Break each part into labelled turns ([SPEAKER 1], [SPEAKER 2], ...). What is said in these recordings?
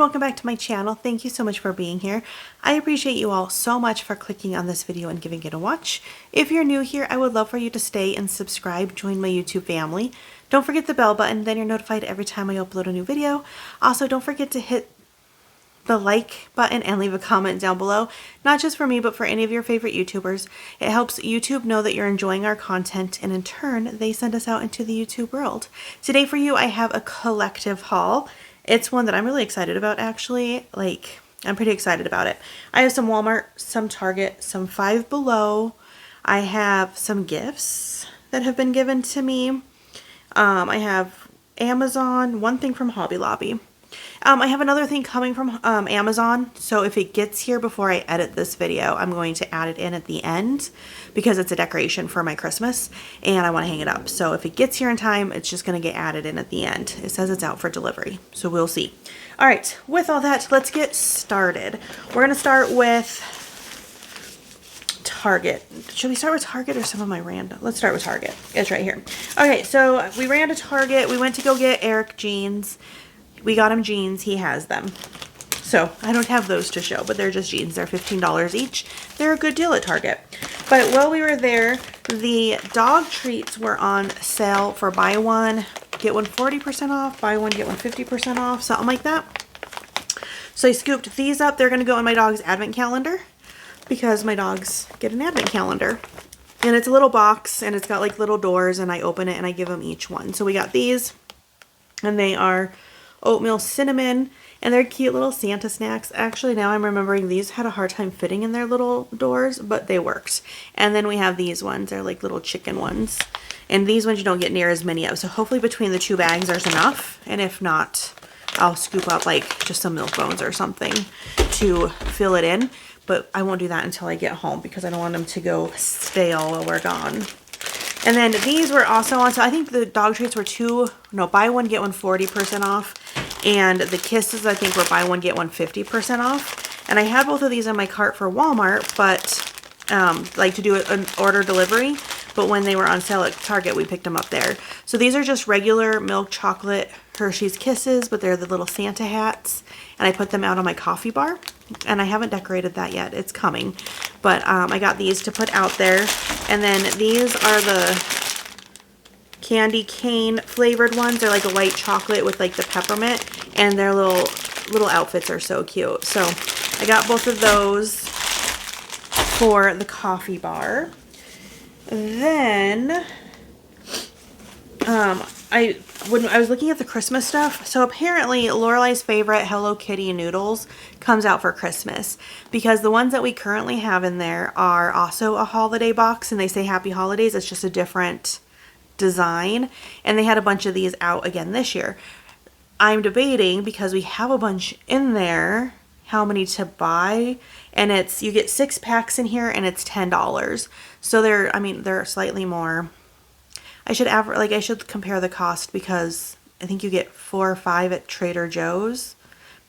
[SPEAKER 1] welcome back to my channel. Thank you so much for being here. I appreciate you all so much for clicking on this video and giving it a watch. If you're new here, I would love for you to stay and subscribe, join my YouTube family. Don't forget the bell button, then you're notified every time I upload a new video. Also, don't forget to hit the like button and leave a comment down below, not just for me, but for any of your favorite YouTubers. It helps YouTube know that you're enjoying our content, and in turn, they send us out into the YouTube world. Today for you, I have a collective haul. It's one that I'm really excited about, actually. I'm pretty excited about it. I have some Walmart, some Target, some Five Below. I have some gifts that have been given to me. I have Amazon, one thing from Hobby Lobby. I have another thing coming from Amazon, so if it gets here before I edit this video, I'm going to add it in at the end because it's a decoration for my Christmas and I want to hang it up. So if it gets here in time, it's just going to get added in at the end. It says it's out for delivery, so we'll see. All right, with all that, let's get started. We're going to start with Target. Should we start with Target or some of my random? Let's start with Target. It's right here. Okay, so we ran to Target. We went to go get Eric jeans. We got him jeans. He has them. So I don't have those to show, but they're just jeans. They're $15 each. They're a good deal at Target. But while we were there, the dog treats were on sale for buy one, get one 40% off, buy one, get one 50% off, something like that. So I scooped these up. They're going to go in my dog's advent calendar because my dogs get an advent calendar. And it's a little box and it's got like little doors, and I open it and I give them each one. So we got these, and they are oatmeal cinnamon, and they're cute little Santa snacks. Actually, now I'm remembering these had a hard time fitting in their little doors, but they worked. And then we have these ones. They're like little chicken ones. And these ones you don't get near as many of. So hopefully between the two bags there's enough. And if not, I'll scoop up like just some milk bones or something to fill it in. But I won't do that until I get home because I don't want them to go stale while we're gone. And then these were also on, so I think the dog treats were buy one, get one 40% off. And the kisses, I think, were buy one, get one 50% off. And I had both of these in my cart for Walmart, but like to do an order delivery. But when they were on sale at Target, we picked them up there. So these are just regular milk chocolate Hershey's Kisses, but they're the little Santa hats. And I put them out on my coffee bar. And I haven't decorated that yet. It's coming. But I got these to put out there. And then these are the candy cane flavored ones. They're like a white chocolate with like the peppermint. And their little outfits are so cute. So I got both of those for the coffee bar. Then when I was looking at the Christmas stuff, so apparently Lorelei's favorite Hello Kitty noodles comes out for Christmas because the ones that we currently have in there are also a holiday box, and they say Happy Holidays. It's just a different design, and they had a bunch of these out again this year. I'm debating, because we have a bunch in there, how many to buy, and you get 6 packs in here and it's $10. So they're slightly more. I should compare the cost because I think you get 4 or 5 at Trader Joe's,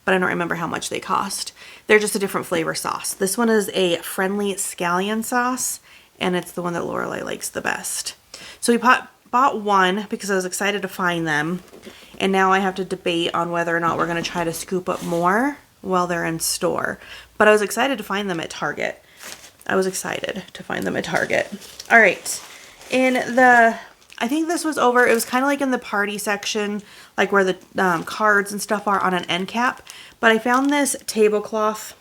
[SPEAKER 1] but I don't remember how much they cost. They're just a different flavor sauce. This one is a friendly scallion sauce, and it's the one that Lorelei likes the best. So we bought one because I was excited to find them, and now I have to debate on whether or not we're going to try to scoop up more while they're in store. But I was excited to find them at Target. All right. I think this was over. It was kind of like in the party section, like where the cards and stuff are on an end cap. But I found this tablecloth,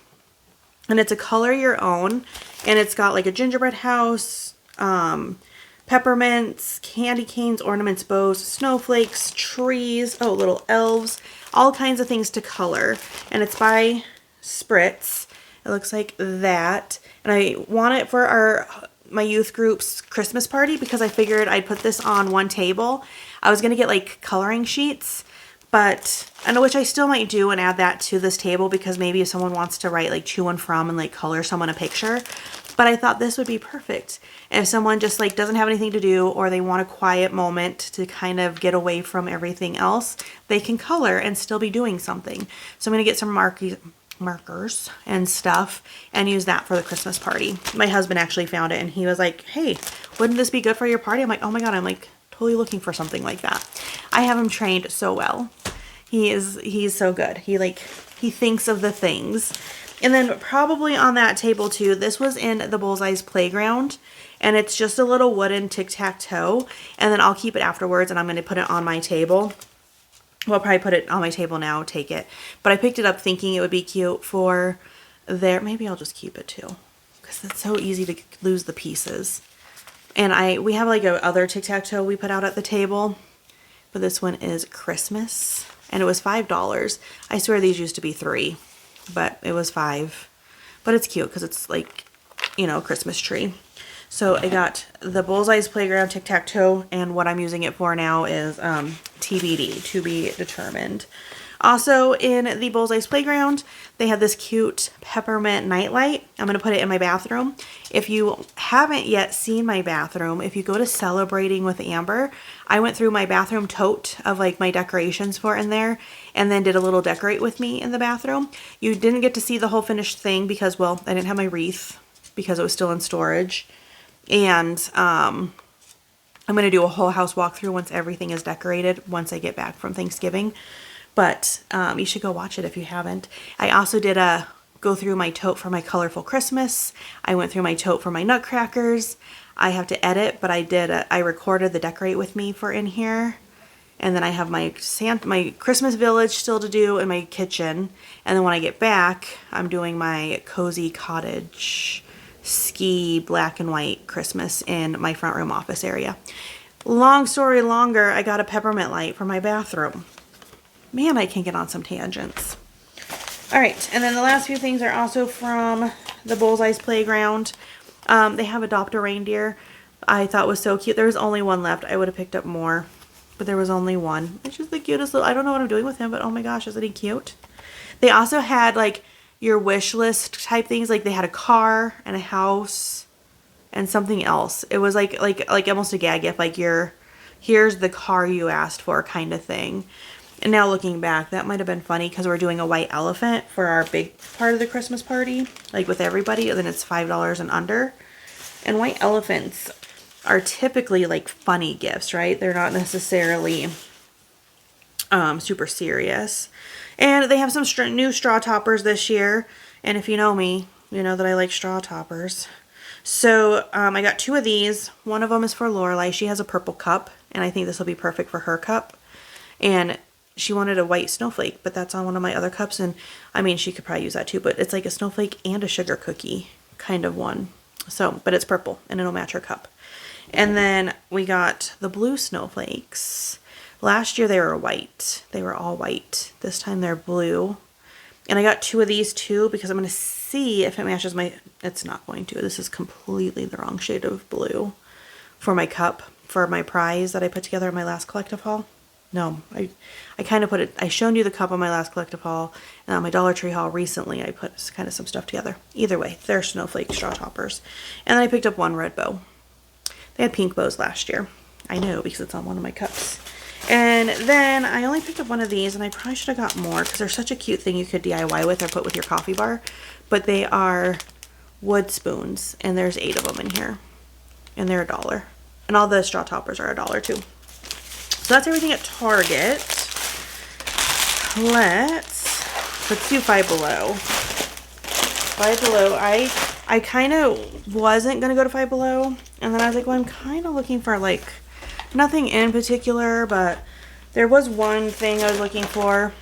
[SPEAKER 1] and it's a color your own, and it's got like a gingerbread house, peppermints, candy canes, ornaments, bows, snowflakes, trees, little elves, all kinds of things to color. And it's by Spritz. It looks like that. And I want it for my youth group's Christmas party because I figured I'd put this on one table. I was going to get like coloring sheets, but I know, which I still might do, and add that to this table because maybe if someone wants to write like to and from and like color someone a picture. But I thought this would be perfect. And if someone just like doesn't have anything to do, or they want a quiet moment to kind of get away from everything else, they can color and still be doing something. So I'm going to get some markers and stuff and use that for the Christmas party. My husband actually found it and he was like, hey, wouldn't this be good for your party? I'm like, oh my God, I'm like totally looking for something like that. I have him trained so well. He's so good. He he thinks of the things. And then probably on that table too, this was in the Bullseye's playground, and it's just a little wooden tic-tac-toe, and then I'll keep it afterwards and I'm going to put it on my table. Well, I'll probably put it on my table now, take it. But I picked it up thinking it would be cute for there. Maybe I'll just keep it too, because it's so easy to lose the pieces. And we have like a other tic-tac-toe we put out at the table, but this one is Christmas, and it was $5. I swear these used to be $3, but it was $5. But it's cute because it's like, you know, a Christmas tree. So I got the Bullseye's Playground tic-tac-toe, and what I'm using it for now is TBD, to be determined. Also in the Bullseye's Playground, they had this cute peppermint nightlight. I'm going to put it in my bathroom. If you haven't yet seen my bathroom, if you go to Celebrating with Amber, I went through my bathroom tote of like my decorations for in there, and then did a little decorate with me in the bathroom. You didn't get to see the whole finished thing because, well, I didn't have my wreath because it was still in storage. And I'm going to do a whole house walkthrough once everything is decorated, once I get back from Thanksgiving. But you should go watch it if you haven't. I also did go through my tote for my colorful Christmas. I went through my tote for my nutcrackers. I have to edit, but I recorded the decorate with me for in here. And then I have my Christmas village still to do in my kitchen. And then when I get back, I'm doing my cozy cottage ski black and white Christmas in my front room office area. Long story longer, I got a peppermint light for my bathroom. Man, I can get on some tangents. All right, and then the last few things are also from the Bullseye's Playground. They have Adopt a Reindeer. I thought was so cute. There was only one left. I would have picked up more, but there was only one. It's just the cutest little, I don't know what I'm doing with him, but oh my gosh, isn't he cute? They also had like your wish list type things. Like they had a car and a house and something else. It was like almost a gag gift. Like here's the car you asked for kind of thing. And now looking back, that might have been funny because we're doing a white elephant for our big part of the Christmas party, like with everybody, and then it's $5 and under. And white elephants are typically like funny gifts, right? They're not necessarily super serious. And they have some new straw toppers this year. And if you know me, you know that I like straw toppers. So I got 2 of these. One of them is for Lorelai. She has a purple cup, and I think this will be perfect for her cup. And she wanted a white snowflake, but that's on one of my other cups. And I mean, she could probably use that too, but it's like a snowflake and a sugar cookie kind of one. So, but it's purple and it'll match her cup. And then we got the blue snowflakes. Last year they were white. They were all white. This time they're blue. And I got 2 of these too because I'm going to see if it matches my... It's not going to. This is completely the wrong shade of blue for my cup, for my prize that I put together in my last collective haul. No, I kind of put it... I showed you the cup on my last collective haul, and on my Dollar Tree haul recently I put kind of some stuff together. Either way, they're snowflake straw toppers. And then I picked up 1 red bow. They had pink bows last year. I know because it's on one of my cups. And then I only picked up 1 of these, and I probably should have got more because they're such a cute thing you could DIY with or put with your coffee bar. But they are wood spoons, and there's 8 of them in here. And they're $1. And all the straw toppers are $1 too. So that's everything at Target. Let's do Five Below. Five Below, I kind of wasn't going to go to Five Below. And then I was like, well, I'm kind of looking for like nothing in particular, but there was one thing I was looking for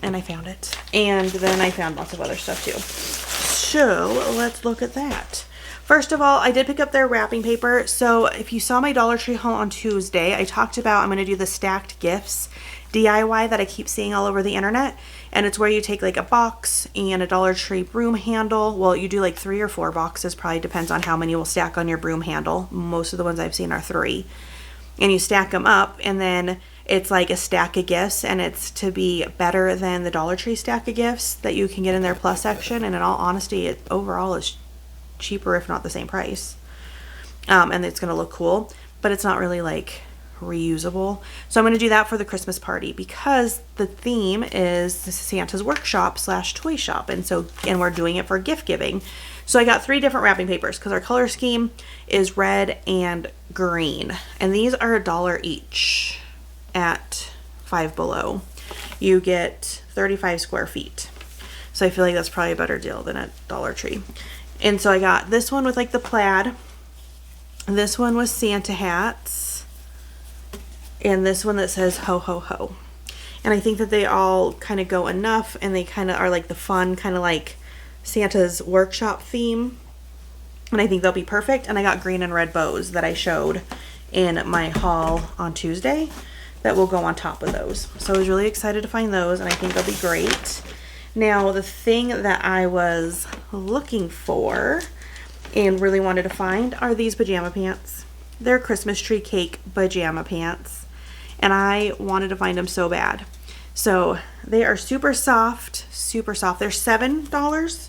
[SPEAKER 1] and I found it. And then I found lots of other stuff too. So let's look at that. First of all, I did pick up their wrapping paper. So if you saw my Dollar Tree haul on Tuesday, I talked about I'm going to do the stacked gifts DIY that I keep seeing all over the internet. And it's where you take like a box and a Dollar Tree broom handle. Well, you do like 3 or 4 boxes, probably depends on how many will stack on your broom handle. Most of the ones I've seen are 3. And you stack them up, and then it's like a stack of gifts, and it's to be better than the Dollar Tree stack of gifts that you can get in their plus section. And in all honesty, it overall is cheaper, if not the same price. And it's going to look cool, but it's not really like reusable. So I'm going to do that for the Christmas party because the theme is Santa's workshop / toy shop. And we're doing it for gift giving. So I got 3 different wrapping papers because our color scheme is red and green. And these are $1 each at Five Below. You get 35 square feet. So I feel like that's probably a better deal than at Dollar Tree. And so I got this one with like the plaid. This one was Santa hats. And this one that says ho ho ho. And I think that they all kind of go enough, and they kind of are like the fun, kind of like Santa's workshop theme. And I think they'll be perfect. And I got green and red bows that I showed in my haul on Tuesday that will go on top of those. So I was really excited to find those, and I think they'll be great. Now, the thing that I was looking for and really wanted to find are these pajama pants. They're Christmas tree cake pajama pants, and I wanted to find them so bad. So they are super soft, super soft. They're $7.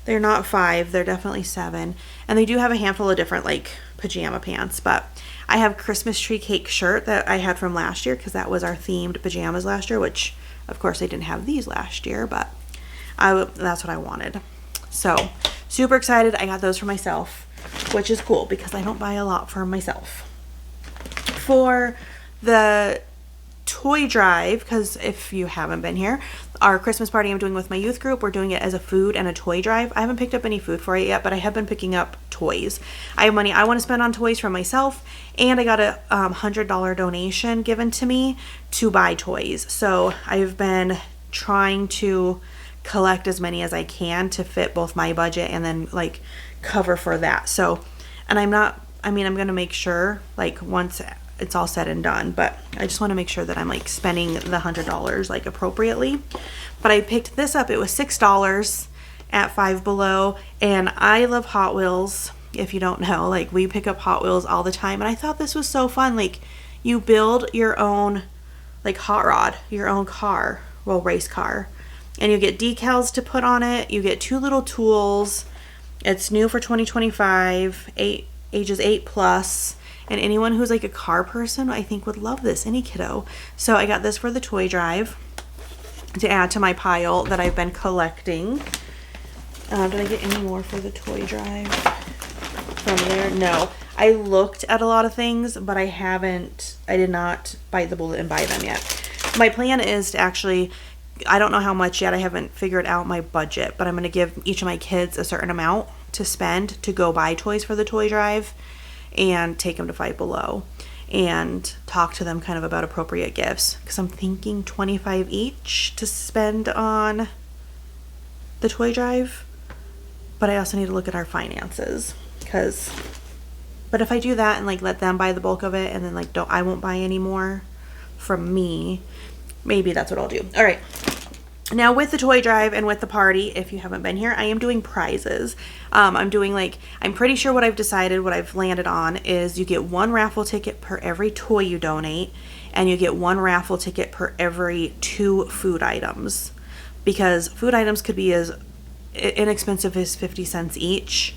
[SPEAKER 1] They're not $5, they're definitely $7. And they do have a handful of different like pajama pants, but I have Christmas tree cake shirt that I had from last year because that was our themed pajamas last year, which of course I didn't have these last year, but that's what I wanted. So super excited. I got those for myself, which is cool because I don't buy a lot for myself. For the toy drive, because if you haven't been here, our Christmas party I'm doing with my youth group, we're doing it as a food and a toy drive. I haven't picked up any food for it yet, but I have been picking up toys. I have money I want to spend on toys for myself, and I got a $100 donation given to me to buy toys. So I've been trying to collect as many as I can to fit both my budget and then like cover for that. So, and I'm going to make sure like once it's all said and done, but I just want to make sure that I'm like spending the $100 like appropriately. But I picked this up. It was $6 at Five Below, and I love Hot Wheels. If you don't know, like we pick up Hot Wheels all the time, and I thought this was so fun. Like you build your own like hot rod, your own car, well, race car, and you get decals to put on it. You get 2 little tools. It's new for 2025, ages 8+. And anyone who's like a car person, I think would love this, any kiddo. So I got this for the toy drive to add to my pile that I've been collecting. Did I get any more for the toy drive from there? No. I looked at a lot of things, but I did not bite the bullet and buy them yet. My plan is to actually, I don't know how much yet. I haven't figured out my budget, but I'm going to give each of my kids a certain amount to spend to go buy toys for the toy drive and take them to Five Below and talk to them kind of about appropriate gifts, because I'm thinking $25 each to spend on the toy drive. But I also need to look at our finances, but if I do that and like let them buy the bulk of it and then like I won't buy any more from me, maybe that's what I'll do. All right. Now with the toy drive and with the party, if you haven't been here, I am doing prizes. I'm doing I'm pretty sure what I've landed on is you get 1 raffle ticket per every toy you donate, and you get 1 raffle ticket per every 2 food items, because food items could be as inexpensive as 50 cents each.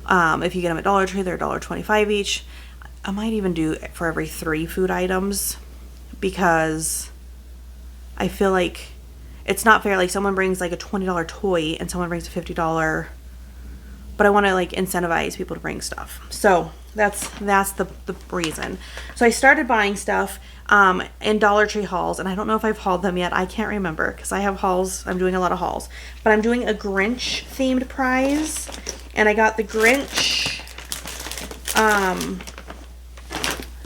[SPEAKER 1] If you get them at Dollar Tree, they're $1.25 each. I might even do it for every 3 food items, because I feel like it's not fair. Like someone brings like a $20 toy and someone brings a $50, but I want to like incentivize people to bring stuff. So that's the reason. So I started buying stuff in Dollar Tree hauls, and I don't know if I've hauled them yet. I can't remember because I have hauls. I'm doing a lot of hauls, but I'm doing a Grinch themed prize, and I got the Grinch.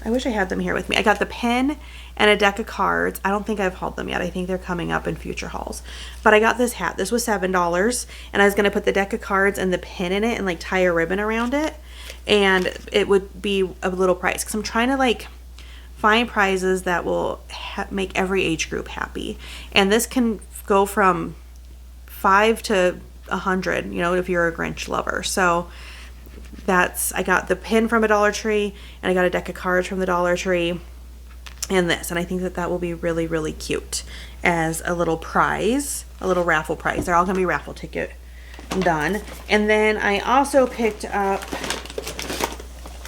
[SPEAKER 1] I wish I had them here with me. I got the pen and a deck of cards. I don't think I've hauled them yet. I think they're coming up in future hauls. But I got this hat. This was $7, and I was going to put the deck of cards and the pen in it and like tie a ribbon around it, and it would be a little price, because I'm trying to like find prizes that will make every age group happy. And this can go from 5 to 100, you know, if you're a Grinch lover. So I got the pin from a Dollar Tree, and I got a deck of cards from the Dollar Tree, and this, and I think that will be really, really cute as a little prize, a little raffle prize. They're all gonna be raffle ticket done. And then I also picked up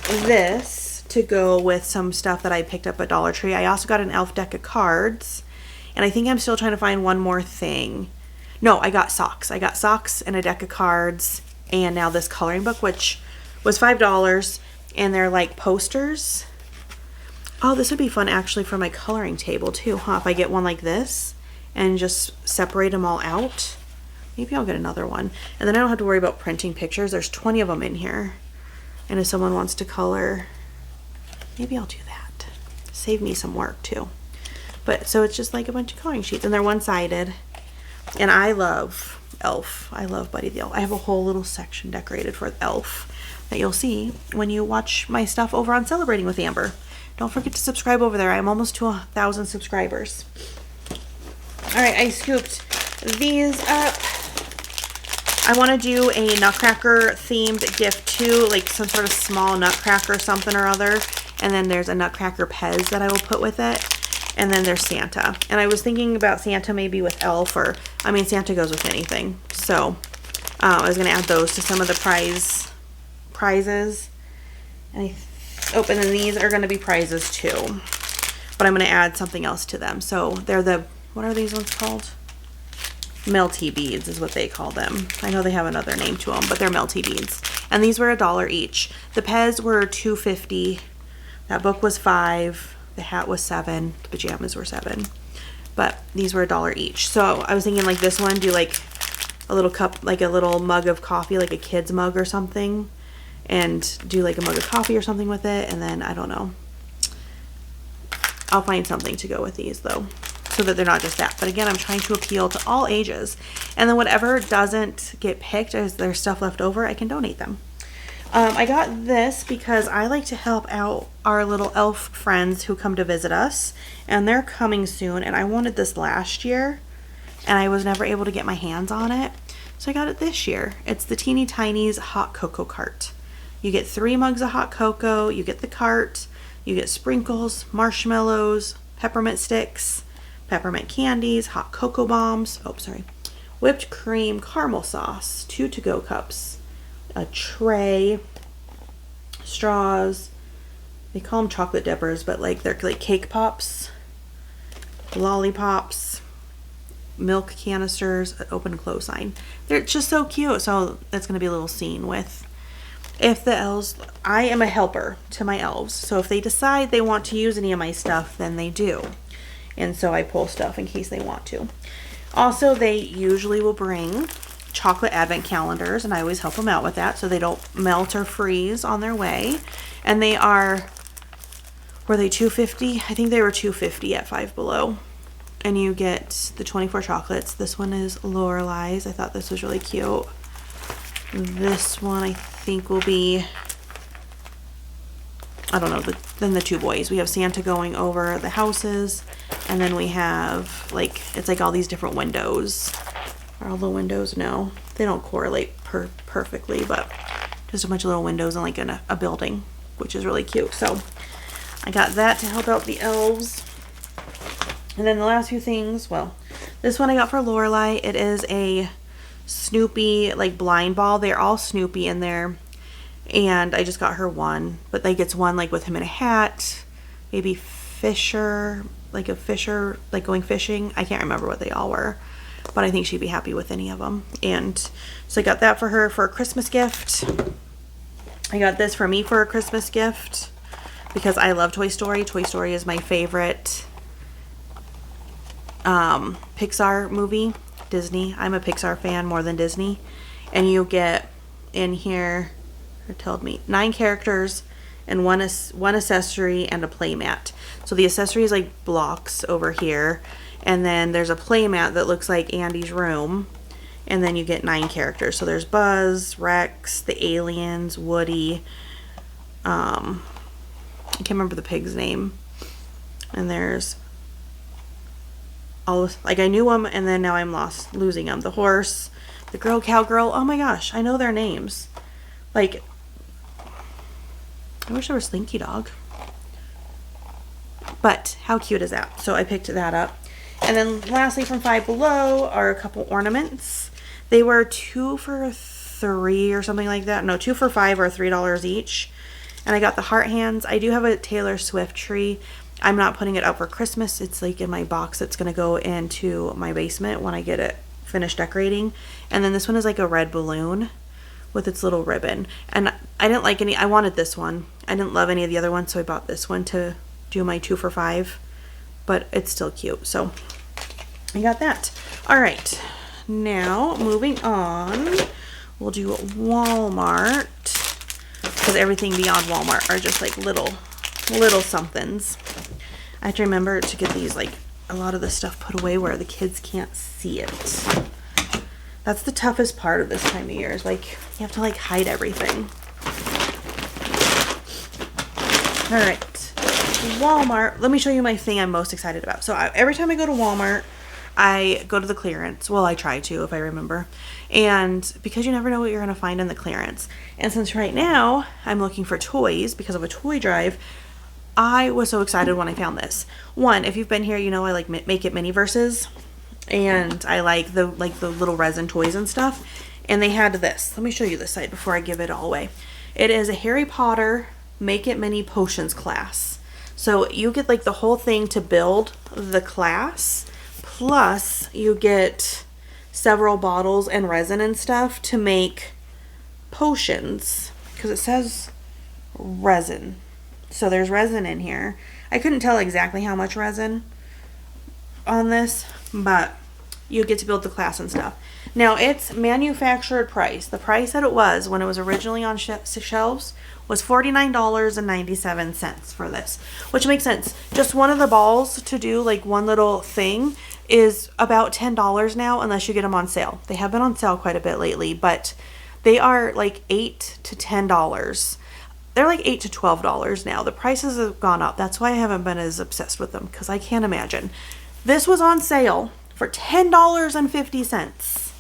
[SPEAKER 1] this to go with some stuff that I picked up at Dollar Tree. I also got an elf deck of cards, and I think I'm still trying to find one more thing. No, I got socks. I got socks and a deck of cards, and now this coloring book, which was $5, and they're like posters. Oh, this would be fun actually for my coloring table too, huh? If I get one like this and just separate them all out. Maybe I'll get another one. And then I don't have to worry about printing pictures. There's 20 of them in here. And if someone wants to color, maybe I'll do that. Save me some work too. But so it's just like a bunch of coloring sheets, and they're one-sided. And I love Elf. I love Buddy the Elf. I have a whole little section decorated for Elf that you'll see when you watch my stuff over on Celebrating with Amber. Don't forget to subscribe over there. I'm almost to 1,000 subscribers. All right, I scooped these up. I want to do a Nutcracker themed gift too, like some sort of small Nutcracker something or other. And then there's a Nutcracker Pez that I will put with it. And then there's Santa. And I was thinking about Santa maybe with Elf, or, I mean, Santa goes with anything. So I was going to add those to some of the prizes. And and then these are going to be prizes too. But I'm going to add something else to them. So they're the, what are these ones called? Melty beads is what they call them. I know they have another name to them, but they're melty beads. And these were $1 each. The Pez were $2.50. That book was $5. The hat was $7. The pajamas were $7. But these were $1 each. So I was thinking like this one, do like a little cup, like a little mug of coffee, like a kid's mug or something. And do like a mug of coffee or something with it. And then, I don't know. I'll find something to go with these though, so that they're not just that. But again, I'm trying to appeal to all ages. And then whatever doesn't get picked, as there's stuff left over, I can donate them. I got this because I like to help out our little elf friends who come to visit us. And they're coming soon. And I wanted this last year, and I was never able to get my hands on it. So I got it this year. It's the Teeny Tinies Hot Cocoa Cart. You get 3 mugs of hot cocoa. You get the cart. You get sprinkles, marshmallows, peppermint sticks, peppermint candies, hot cocoa bombs, whipped cream, caramel sauce, 2 to-go cups, a tray, straws, they call them chocolate dippers, but like they're like cake pops, lollipops, milk canisters, an open and close sign. They're just so cute. So that's going to be a little scene with, if the elves, I am a helper to my elves. So if they decide they want to use any of my stuff, then they do. And so I pull stuff in case they want to. Also, they usually will bring chocolate advent calendars, and I always help them out with that so they don't melt or freeze on their way. And they are, were they $2.50? I think they were $2.50 at Five Below. And you get the 24 chocolates. This one is Lorelei's. I thought this was really cute. This one I think will be, I don't know, then the 2 boys. We have Santa going over the houses, and then we have like, it's like all these different windows. Are all the windows? No, they don't correlate perfectly, but just a bunch of little windows in like a building, which is really cute. So I got that to help out the elves. And then the last few things, well, this one I got for Lorelei. It is a Snoopy like blind ball. They're all Snoopy in there, and I just got her one, but like it's one like with him in a hat, maybe Fisher, like a fisher, like going fishing. I can't remember what they all were, but I think she'd be happy with any of them. And so I got that for her for a Christmas gift. I got this for me for a Christmas gift because I love Toy Story. Toy Story is my favorite Pixar movie. Disney. I'm a Pixar fan more than Disney. And you get in here, it told me, 9 characters and one accessory and a play mat. So the accessory is like blocks over here, and then there's a play mat that looks like Andy's room, and then you get 9 characters. So there's Buzz, Rex, the aliens, Woody, I can't remember the pig's name, and there's all, like I knew them, and then now I'm losing them. The horse, the girl, cowgirl. Oh my gosh, I know their names. Like, I wish there was Slinky Dog. But how cute is that? So I picked that up. And then lastly from Five Below are a couple ornaments. They were 2 for $3 or something like that. No, 2 for $5 or $3 each. And I got the heart hands. I do have a Taylor Swift tree. I'm not putting it up for Christmas. It's like in my box that's going to go into my basement when I get it finished decorating. And then this one is like a red balloon with its little ribbon. And I didn't like any, I wanted this one. I didn't love any of the other ones, so I bought this one to do my 2 for $5. But it's still cute, so I got that. All right, Now, moving on, we'll do Walmart, because everything beyond Walmart are just like little somethings. I have to remember to get these, like, a lot of the stuff put away where the kids can't see it. That's the toughest part of this time of year, is like, you have to like hide everything. All right, Walmart. Let me show you my thing I'm most excited about. So every time I go to Walmart, I go to the clearance. Well, I try to, if I remember. And because you never know what you're going to find in the clearance. And since right now I'm looking for toys because of a toy drive, I was so excited when I found this. One, if you've been here, you know I like Make It Mini-verses. And I like the little resin toys and stuff. And they had this. Let me show you this side before I give it all away. It is a Harry Potter Make It Mini Potions class. So you get like the whole thing to build the class. Plus you get several bottles and resin and stuff to make potions. Because it says resin. So there's resin in here. I couldn't tell exactly how much resin on this, but you get to build the class and stuff. Now it's manufactured price. The price that it was when it was originally on shelves was $49.97 for this, which makes sense. Just one of the balls to do like one little thing is about $10 now, unless you get them on sale. They have been on sale quite a bit lately, but they are like $8 to $10. They're like $8 to $12 now. The prices have gone up. That's why I haven't been as obsessed with them, because I can't imagine. This was on sale for $10.50.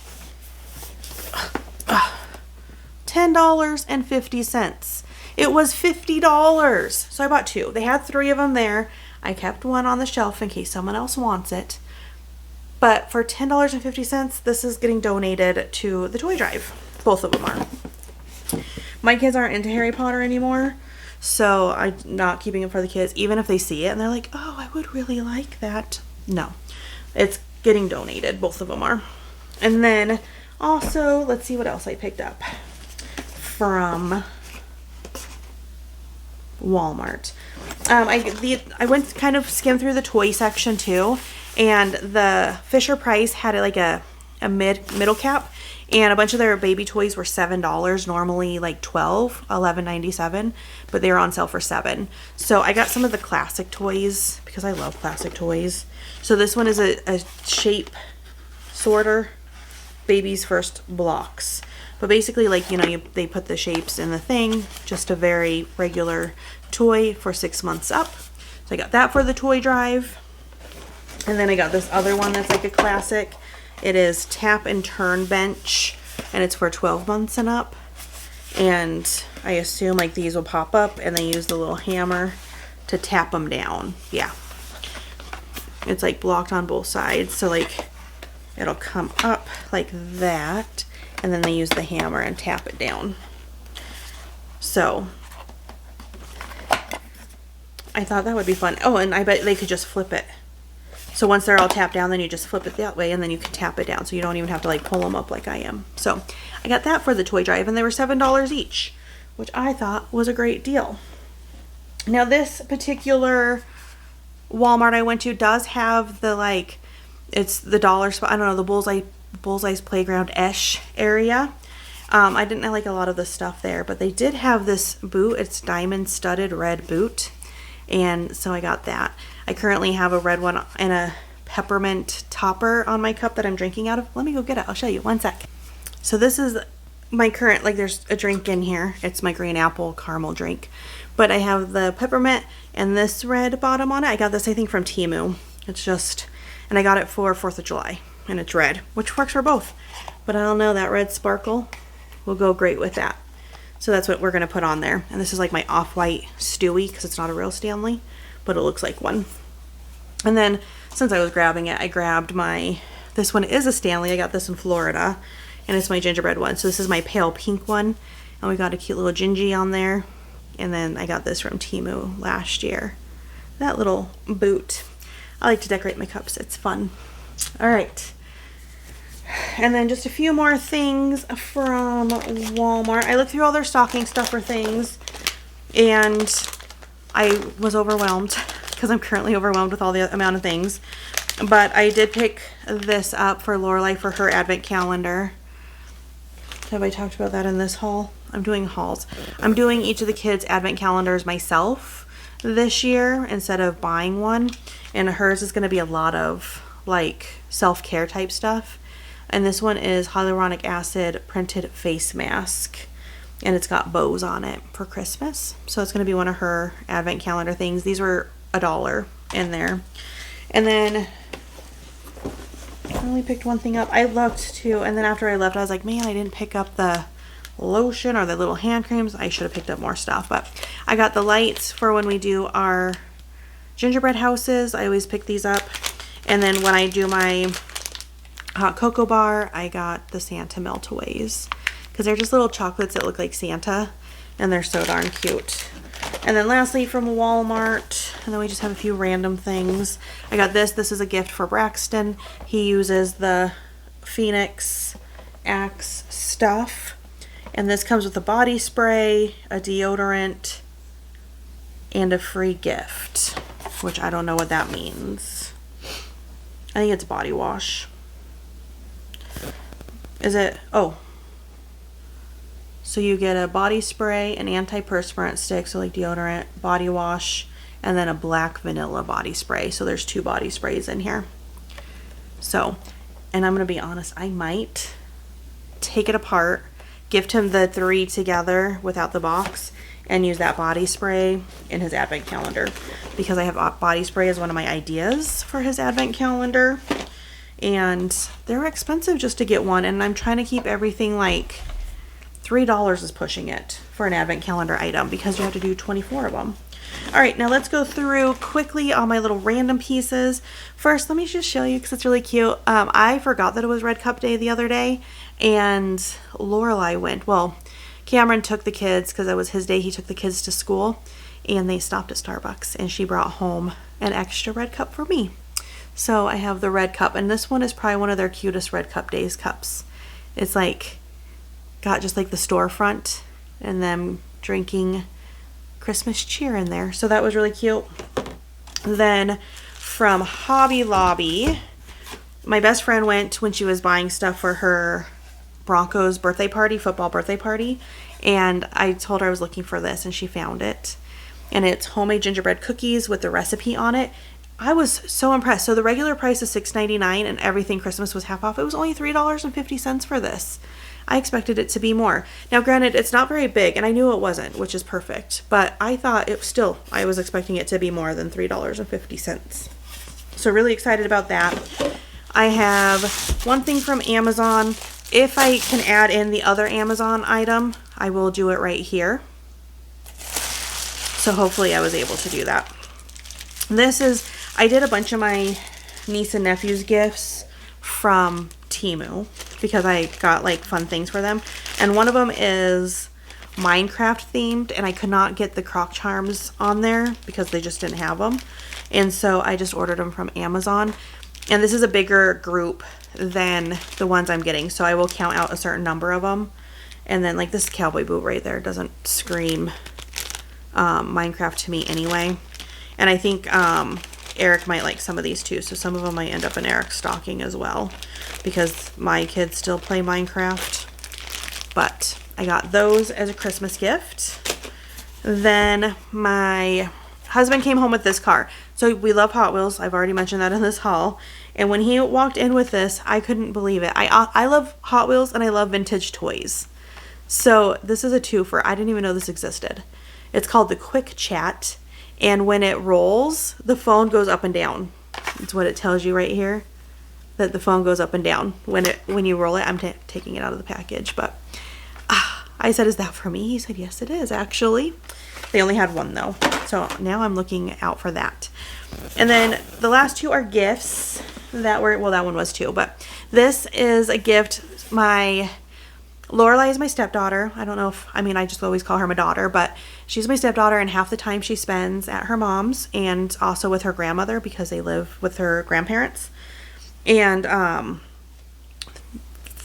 [SPEAKER 1] $10.50. It was $50. So I bought two. They had 3 of them there. I kept one on the shelf in case someone else wants it. But for $10.50, this is getting donated to the toy drive. Both of them are. My kids aren't into Harry Potter anymore, so I'm not keeping it for the kids, even if they see it and they're like, oh, I would really like that. No, it's getting donated. Both of them are. And then also, let's see what else I picked up from Walmart. I went kind of skimmed through the toy section too, and the Fisher Price had like a middle cap, and a bunch of their baby toys were $7, normally like $11.97, but they were on sale for $7. So I got some of the classic toys because I love classic toys. So this one is a shape sorter, baby's first blocks. But basically, like, you know, they put the shapes in the thing, just a very regular toy for 6 months up. So I got that for the toy drive. And then I got this other one that's like a classic. It is tap and turn bench, and it's for 12 months and up. And I assume like these will pop up, and they use the little hammer to tap them down. Yeah. It's like blocked on both sides, so like it'll come up like that, and then they use the hammer and tap it down. So I thought that would be fun. Oh, and I bet they could just flip it. So once they're all tapped down, then you just flip it that way, and then you can tap it down, so you don't even have to like pull them up like I am. So I got that for the toy drive, and they were $7 each, which I thought was a great deal. Now this particular Walmart I went to does have the like, it's the dollar spot, I don't know, the Bullseye's Playground-ish area. I didn't like a lot of the stuff there, but they did have this boot. It's diamond studded red boot, and so I got that. I currently have a red one and a peppermint topper on my cup that I'm drinking out of. Let me go get it. I'll show you. One sec. So this is my current, like there's a drink in here. It's my green apple caramel drink. But I have the peppermint and this red bottom on it. I got this, I think, from Temu. It's just, and I got it for 4th of July. And it's red, which works for both. But I don't know, that red sparkle will go great with that. So that's what we're going to put on there. And this is like my off-white Stewie, because it's not a real Stanley, but it looks like one. And then since I was grabbing it, I grabbed this one is a Stanley. I got this in Florida, and it's my gingerbread one. So this is my pale pink one, and we got a cute little gingy on there. And then I got this from Temu last year. That little boot. I like to decorate my cups. It's fun. All right. And then just a few more things from Walmart. I looked through all their stocking stuffer things, and I was overwhelmed because I'm currently overwhelmed with all the amount of things. But I did pick this up for Lorelai for her advent calendar. Have I talked about that in this haul? I'm doing hauls. I'm doing each of the kids' advent calendars myself this year instead of buying one. And hers is going to be a lot of like self-care type stuff. And this one is hyaluronic acid printed face mask. And it's got bows on it for Christmas. So it's going to be one of her advent calendar things. These were $1 in there. And then I only picked one thing up. I looked too, and then after I left, I was like, man, I didn't pick up the lotion or the little hand creams. I should have picked up more stuff, but I got the lights for when we do our gingerbread houses. I always pick these up. And then when I do my hot cocoa bar, I got the Santa meltaways because they're just little chocolates that look like Santa, and they're so darn cute. And then lastly from Walmart, and then we just have a few random things. I got this. This is a gift for Braxton. He uses the Phoenix Axe stuff. And this comes with a body spray, a deodorant, and a free gift, which I don't know what that means. I think it's body wash. Is it? Oh. So you get a body spray, an antiperspirant stick, so like deodorant, body wash, and then a black vanilla body spray. So there's 2 body sprays in here. So, and I'm going to be honest, I might take it apart, gift him the 3 together without the box, and use that body spray in his advent calendar. Because I have body spray as one of my ideas for his advent calendar. And they're expensive just to get one, and I'm trying to keep everything like $3 is pushing it for an advent calendar item because you have to do 24 of them. All right, now let's go through quickly all my little random pieces. First, let me just show you because it's really cute. I forgot that it was Red Cup Day the other day, and Lorelai went. Well, Cameron took the kids because it was his day. He took the kids to school, and they stopped at Starbucks, and she brought home an extra Red Cup for me. So I have the Red Cup, and this one is probably one of their cutest Red Cup Days cups. It's like got just like the storefront and them drinking Christmas cheer in there. So that was really cute. Then from Hobby Lobby, my best friend went when she was buying stuff for her Broncos birthday party, football birthday party, and I told her I was looking for this, and she found it. And it's homemade gingerbread cookies with the recipe on it. I was so impressed. So the regular price is $6.99 and everything Christmas was half off. It was only $3.50 for this. I expected it to be more. Now, granted, it's not very big, and I knew it wasn't, which is perfect. But I thought it still, I was expecting it to be more than $3.50. So really excited about that. I have one thing from Amazon. If I can add in the other Amazon item, I will do it right here. So hopefully I was able to do that. This is, I did a bunch of my niece and nephew's gifts from Temu because I got like fun things for them, and one of them is Minecraft themed, and I could not get the croc charms on there because they just didn't have them, and so I just ordered them from Amazon. And this is a bigger group than the ones I'm getting, so I will count out a certain number of them. And then like this cowboy boot right there doesn't scream Minecraft to me anyway, and I think Eric might like some of these too, so some of them might end up in Eric's stocking as well because my kids still play Minecraft. But I got those as a Christmas gift. Then my husband came home with this car. So we love Hot Wheels. I've already mentioned that in this haul. And when he walked in with this, I couldn't believe it. I love Hot Wheels and I love vintage toys. So this is a twofer. I didn't even know this existed. It's called the Quick Chat. And when it rolls, the phone goes up and down. That's what it tells you right here, that the phone goes up and down when you roll it. I'm taking it out of the package, but I said, is that for me? He said, yes, it is actually. They only had one though, so now I'm looking out for that. And then the last 2 are gifts that were, well, that one was too, but this is a gift. Lorelai is my stepdaughter. I don't know if, I mean, I just always call her my daughter, but she's my stepdaughter, and half the time she spends at her mom's and also with her grandmother because they live with her grandparents. And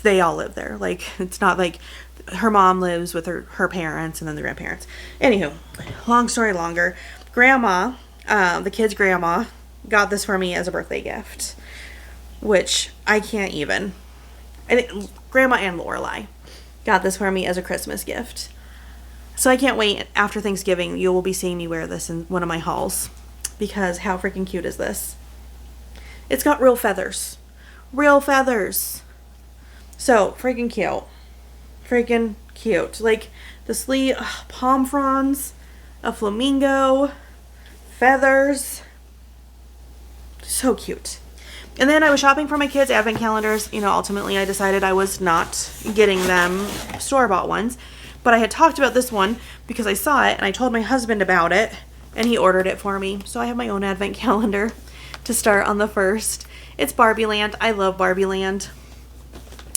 [SPEAKER 1] they all live there. Like, it's not like her mom lives with her parents and then the grandparents. Anywho, long story longer. Grandma, the kid's grandma, got this for me as a birthday gift, which I can't even. I think Grandma and Lorelai got this for me as a Christmas gift. So I can't wait. After Thanksgiving, you will be seeing me wear this in one of my hauls, because how freaking cute is this? It's got real feathers. Real feathers. So, freaking cute. Freaking cute. Like, the sleeve, palm fronds, a flamingo, feathers. So cute. And then I was shopping for my kids' advent calendars. You know, ultimately I decided I was not getting them store-bought ones. But I had talked about this one because I saw it and I told my husband about it and he ordered it for me. So I have my own advent calendar to start on the 1st. It's Barbie Land. I love Barbie Land.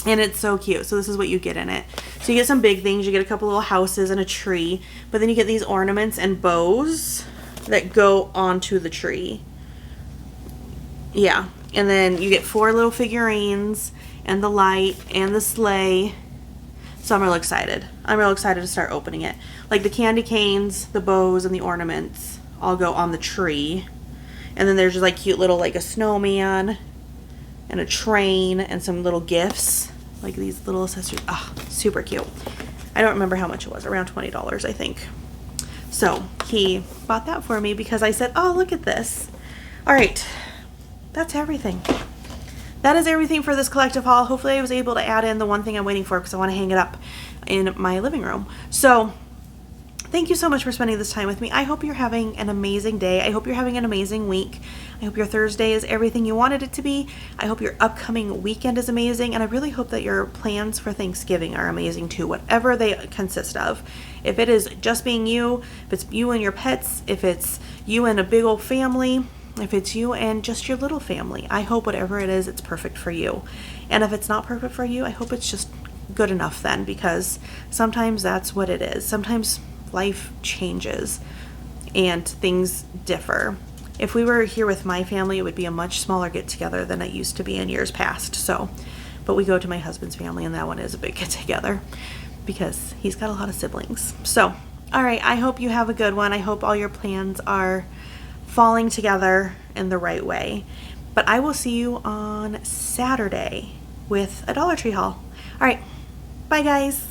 [SPEAKER 1] And it's so cute. So this is what you get in it. So you get some big things. You get a couple little houses and a tree. But then you get these ornaments and bows that go onto the tree. Yeah. And then you get 4 little figurines and the light and the sleigh. So I'm real excited. I'm real excited to start opening it. Like the candy canes, the bows, and the ornaments all go on the tree. And then there's just like cute little, like a snowman and a train and some little gifts. Like these little accessories. Ah, super cute. I don't remember how much it was. Around $20, I think. So he bought that for me because I said, oh, look at this. All right. That's everything. That is everything for this collective haul. Hopefully I was able to add in the one thing I'm waiting for because I want to hang it up in my living room. So thank you so much for spending this time with me. I hope you're having an amazing day. I hope you're having an amazing week. I hope your Thursday is everything you wanted it to be. I hope your upcoming weekend is amazing. And I really hope that your plans for Thanksgiving are amazing too, whatever they consist of. If it is just being you, if it's you and your pets, if it's you and a big old family, if it's you and just your little family, I hope whatever it is, it's perfect for you. And if it's not perfect for you, I hope it's just good enough then, because sometimes that's what it is. Sometimes life changes and things differ. If we were here with my family, it would be a much smaller get together than it used to be in years past. So, but we go to my husband's family and that one is a big get together because he's got a lot of siblings. So, all right, I hope you have a good one. I hope all your plans are falling together in the right way. But I will see you on Saturday with a Dollar Tree haul. All right, bye guys.